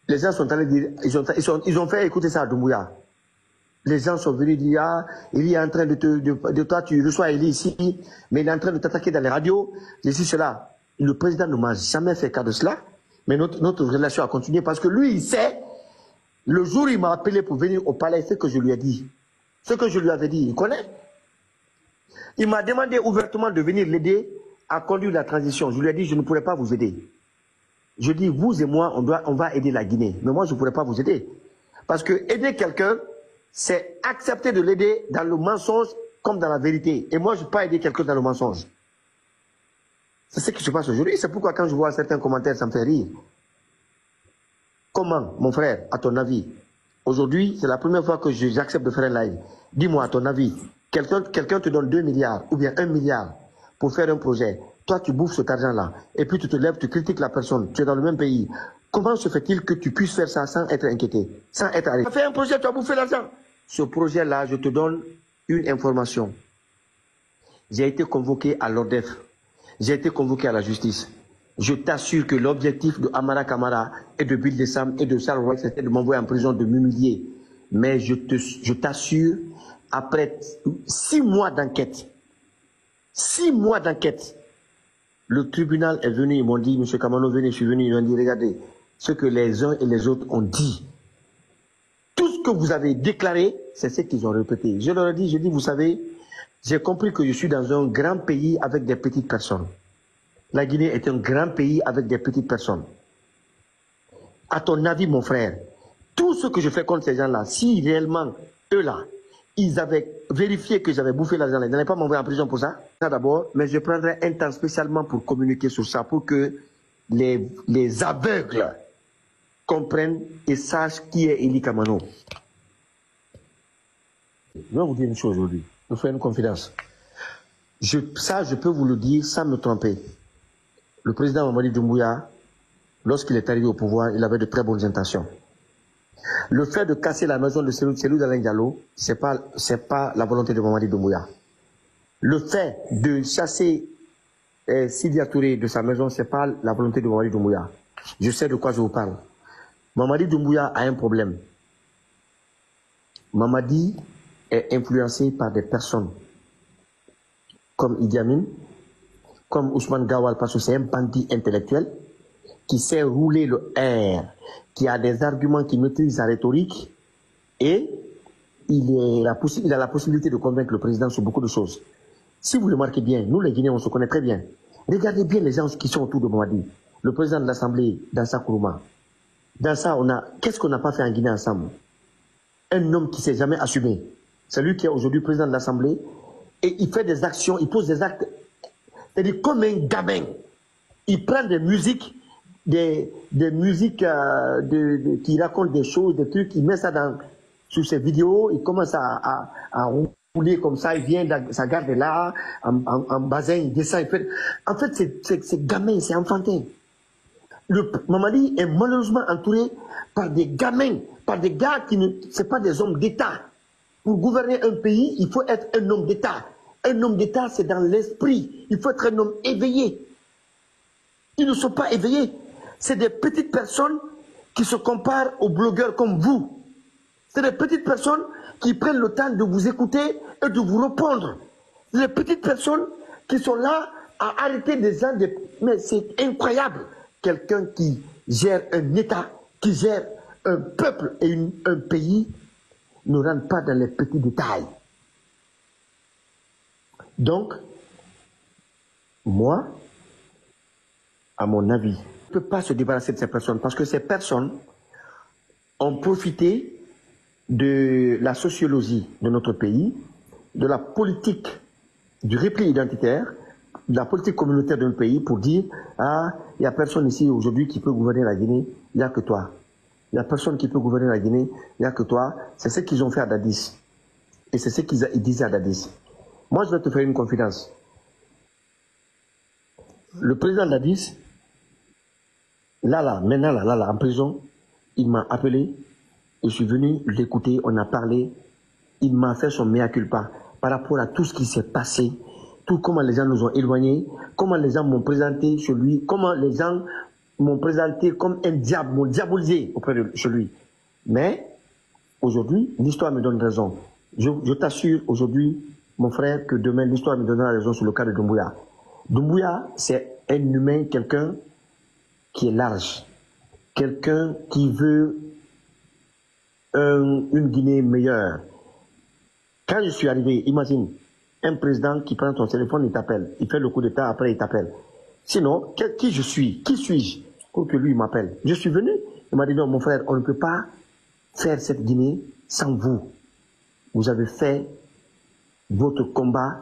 Les gens sont allés dire, ils ont fait écouter ça à Doumbouya. Les gens sont venus dire, ah, il est en train de toi, tu reçois Eli ici, mais il est en train de t'attaquer dans les radios, ceci, cela. Le président ne m'a jamais fait cas de cela, mais notre relation a continué parce que lui, il sait, le jour où il m'a appelé pour venir au palais, ce que je lui ai dit, ce que je lui avais dit, il connaît. Il m'a demandé ouvertement de venir l'aider à conduire la transition. Je lui ai dit, je ne pourrais pas vous aider. Je dis, vous et moi, on va aider la Guinée. Mais moi, je ne pourrais pas vous aider. Parce que aider quelqu'un, c'est accepter de l'aider dans le mensonge comme dans la vérité. Et moi, je ne peux pas aider quelqu'un dans le mensonge. C'est ce qui se passe aujourd'hui. C'est pourquoi quand je vois certains commentaires, ça me fait rire. Comment, mon frère, à ton avis, aujourd'hui, c'est la première fois que j'accepte de faire un live. Dis-moi, à ton avis, quelqu'un te donne 2 milliards ou bien 1 milliard pour faire un projet. Toi, tu bouffes cet argent-là. Et puis tu te lèves, tu critiques la personne. Tu es dans le même pays. Comment se fait-il que tu puisses faire ça sans être inquiété, sans être arrêté? Tu as fait un projet, tu as bouffé l'argent. Ce projet-là, je te donne une information. J'ai été convoqué à l'ORDEF. J'ai été convoqué à la justice. Je t'assure que l'objectif de Amara Kamara et de Bill Dessam et de Charles Roy, c'était de m'envoyer en prison, de m'humilier. Mais je t'assure, après 6 mois d'enquête, 6 mois d'enquête, le tribunal est venu, ils m'ont dit, M. Kamano, venez, je suis venu, ils m'ont dit, regardez, ce que les uns et les autres ont dit. Tout ce que vous avez déclaré, c'est ce qu'ils ont répété. Je leur ai dit, vous savez, j'ai compris que je suis dans un grand pays avec des petites personnes. La Guinée est un grand pays avec des petites personnes. À ton avis, mon frère, tout ce que je fais contre ces gens-là, si réellement, eux-là, ils avaient vérifié que j'avais bouffé l'argent, ils n'allaient pas m'envoyer en prison pour ça. Ça d'abord, mais je prendrai un temps spécialement pour communiquer sur ça, pour que les aveugles comprennent et sachent qui est Eli Kamano. Je vais vous dire une chose aujourd'hui, je vous fais une confidence. Ça, je peux vous le dire sans me tromper. Le président Mamadi Doumbouya, lorsqu'il est arrivé au pouvoir, il avait de très bonnes intentions. Le fait de casser la maison de Cellou Dalein Diallo, c'est pas la volonté de Mamadi Doumbouya. Le fait de chasser Sidia Touré de sa maison, c'est pas la volonté de Mamadi Doumbouya. Je sais de quoi je vous parle. Mamadi Doumbouya a un problème. Mamadi est influencé par des personnes comme Idi Amin, comme Ousmane Gawal, parce que c'est un bandit intellectuel qui sait rouler le R, qui a des arguments, qui maîtrise sa rhétorique, et il a la possibilité de convaincre le président sur beaucoup de choses. Si vous le remarquez bien, nous les Guinéens, on se connaît très bien. Regardez bien les gens qui sont autour de Mamadi. Le président de l'Assemblée, Dansa Kourouma. Dans ça, qu'est-ce qu'on n'a pas fait en Guinée ensemble? Un homme qui ne s'est jamais assumé. C'est lui qui est aujourd'hui président de l'Assemblée, et il fait des actions, il pose des actes. C'est-à-dire comme un gamin. Il prend des musiques, des musiques qui racontent des choses, des trucs, il met ça sur ses vidéos, il commence à rouler comme ça, il vient, sa garde est là, en basin, il descend, il fait... En fait, c'est gamin, c'est enfantin. Mamadi est malheureusement entouré par des gamins, par des gars qui ne sont pas des hommes d'État. Pour gouverner un pays, il faut être un homme d'État. Un homme d'État, c'est dans l'esprit. Il faut être un homme éveillé. Ils ne sont pas éveillés. C'est des petites personnes qui se comparent aux blogueurs comme vous. C'est des petites personnes qui prennent le temps de vous écouter et de vous répondre. C'est des petites personnes qui sont là à arrêter des gens. Mais c'est incroyable. Quelqu'un qui gère un État, qui gère un peuple et un pays, ne rentre pas dans les petits détails. Donc, moi, à mon avis, je ne peux pas se débarrasser de ces personnes parce que ces personnes ont profité de la sociologie de notre pays, de la politique, du repli identitaire, de la politique communautaire de notre pays pour dire « Ah, il n'y a personne ici aujourd'hui qui peut gouverner la Guinée, il n'y a que toi. Il n'y a personne qui peut gouverner la Guinée, il n'y a que toi. » C'est ce qu'ils ont fait à Dadis. Et c'est ce qu'ils disaient à Dadis. Moi, je vais te faire une confidence. Le président Dadis, maintenant, en prison, il m'a appelé, je suis venu l'écouter, on a parlé, il m'a fait son mea culpa par rapport à tout ce qui s'est passé, tout comment les gens nous ont éloignés, comment les gens m'ont présenté chez lui, comment les gens m'ont présenté comme un diable, m'ont diabolisé auprès de chez lui. Mais aujourd'hui, l'histoire me donne raison. Je t'assure aujourd'hui, mon frère, que demain, l'histoire me donnera raison sur le cas de Doumbouya. Doumbouya, c'est un humain, quelqu'un qui est large, quelqu'un qui veut une Guinée meilleure. Quand je suis arrivé, imagine, un président qui prend ton téléphone, il t'appelle. Il fait le coup d'état, après il t'appelle. Sinon, qui je suis? Qui suis-je pour que lui m'appelle? Je suis venu. Il m'a dit, non, mon frère, on ne peut pas faire cette Guinée sans vous. Vous avez fait votre combat,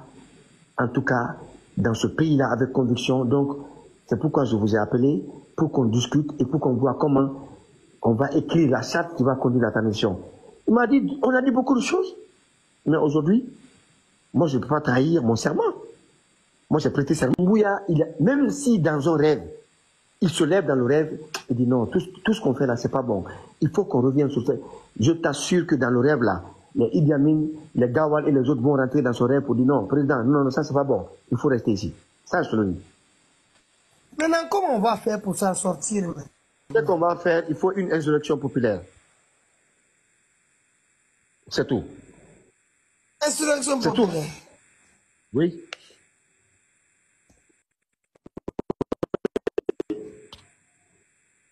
en tout cas, dans ce pays-là, avec conviction. Donc, c'est pourquoi je vous ai appelé, pour qu'on discute et pour qu'on voit comment on va écrire la charte qui va conduire la transition. Il m'a dit, on a dit beaucoup de choses, mais aujourd'hui, moi, je ne peux pas trahir mon serment. Moi, j'ai prêté serment. Doumbouya, même si dans un rêve, il se lève dans le rêve, il dit non, tout ce qu'on fait là, c'est pas bon. Il faut qu'on revienne sur ça. Je t'assure que dans le rêve là, les Idi Amin, les Gawal et les autres vont rentrer dans ce rêve pour dire non, président, non, ça c'est pas bon. Il faut rester ici. Ça, je te le dis. Maintenant, comment on va faire pour s'en sortir? Ce qu'on va faire, il faut une insurrection populaire. C'est tout. Insurrection populaire. Oui.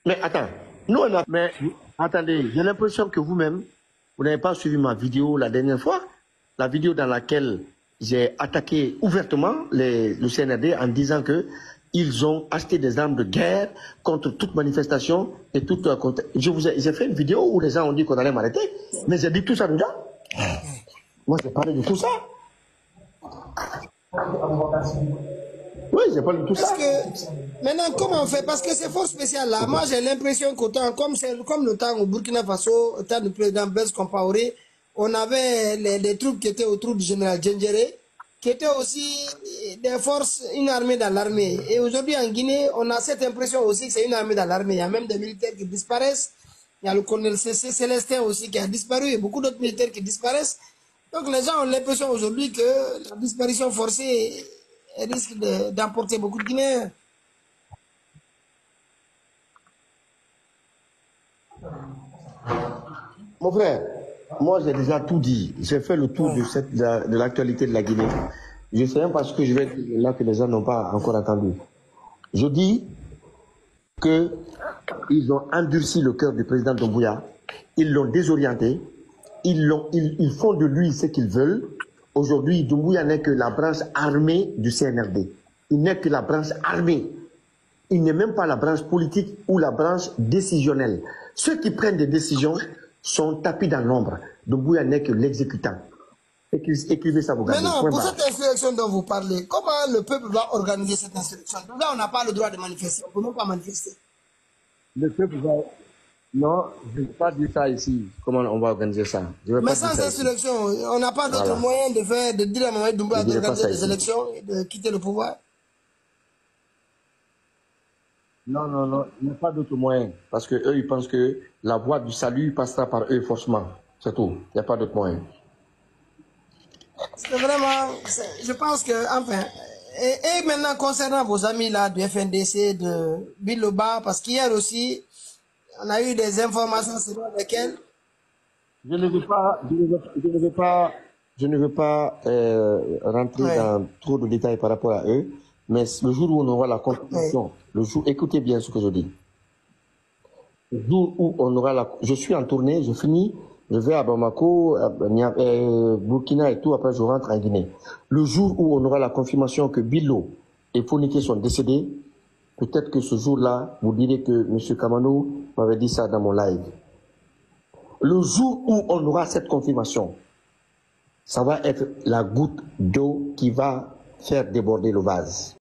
Mais attends, nous on a... Mais attendez, j'ai l'impression que vous-même, vous n'avez pas suivi ma vidéo la dernière fois, la vidéo dans laquelle j'ai attaqué ouvertement le CNRD en disant que ils ont acheté des armes de guerre contre toute manifestation et toute... J'ai fait une vidéo où les gens ont dit qu'on allait m'arrêter, mais j'ai dit tout ça déjà. Moi, j'ai parlé de tout ça. Oui, j'ai parlé de tout ça. Parce que, maintenant, comment on fait? Parce que ces forces spéciales là, moi j'ai l'impression qu'autant, comme le temps au Burkina Faso, au temps du président Blaise Compaoré, on avait les troupes qui étaient autour du général Djendjere, qui étaient aussi des forces, une armée dans l'armée. Et aujourd'hui en Guinée, on a cette impression aussi que c'est une armée dans l'armée. Il y a même des militaires qui disparaissent. Il y a le colonel Célestin aussi qui a disparu et beaucoup d'autres militaires qui disparaissent. Donc les gens ont l'impression aujourd'hui que la disparition forcée risque d'emporter beaucoup de Guinéens. Mon frère, moi j'ai déjà tout dit. J'ai fait le tour de l'actualité de la Guinée. Je sais même pas ce que je vais dire là que les gens n'ont pas encore entendu. Je dis qu'ils ont endurci le cœur du président Doumbouya. Ils l'ont désorienté. Ils font de lui ce qu'ils veulent. Aujourd'hui, Doumbouya n'est que la branche armée du CNRD. Il n'est que la branche armée. Il n'est même pas la branche politique ou la branche décisionnelle. Ceux qui prennent des décisions sont tapis dans l'ombre. Doumbouya n'est que l'exécutant. Écrivez ça, vous gardez. Maintenant, pour cette insurrection dont vous parlez, comment le peuple va organiser cette insurrection? Là, on n'a pas le droit de manifester. On ne peut même pas manifester. Le peuple va... Non, je ne vais pas dire ça ici. Comment on va organiser ça? Mais sans insurrection, on n'a pas d'autre moyen de dire à Mohamed Doumbouya d'organiser des élections et de quitter le pouvoir? Non, non, non, il n'y a pas d'autre moyen. Parce qu'eux, ils pensent que la voie du salut passera par eux forcément. C'est tout. Il n'y a pas d'autre moyen. C'est vraiment... Je pense que, enfin... Et maintenant, concernant vos amis là du FNDC, de Biloba, parce qu'hier aussi, on a eu des informations selon lesquelles... Je ne veux pas rentrer dans trop de détails par rapport à eux, mais le jour où on aura la confirmation, écoutez bien ce que je dis. Le jour où on aura la... Je suis en tournée, je finis, je vais à Bamako, Burkina et tout, après je rentre en Guinée. Le jour où on aura la confirmation que Bilo et Fonike sont décédés, peut-être que ce jour-là, vous direz que M. Kamano m'avait dit ça dans mon live. Le jour où on aura cette confirmation, ça va être la goutte d'eau qui va faire déborder le vase.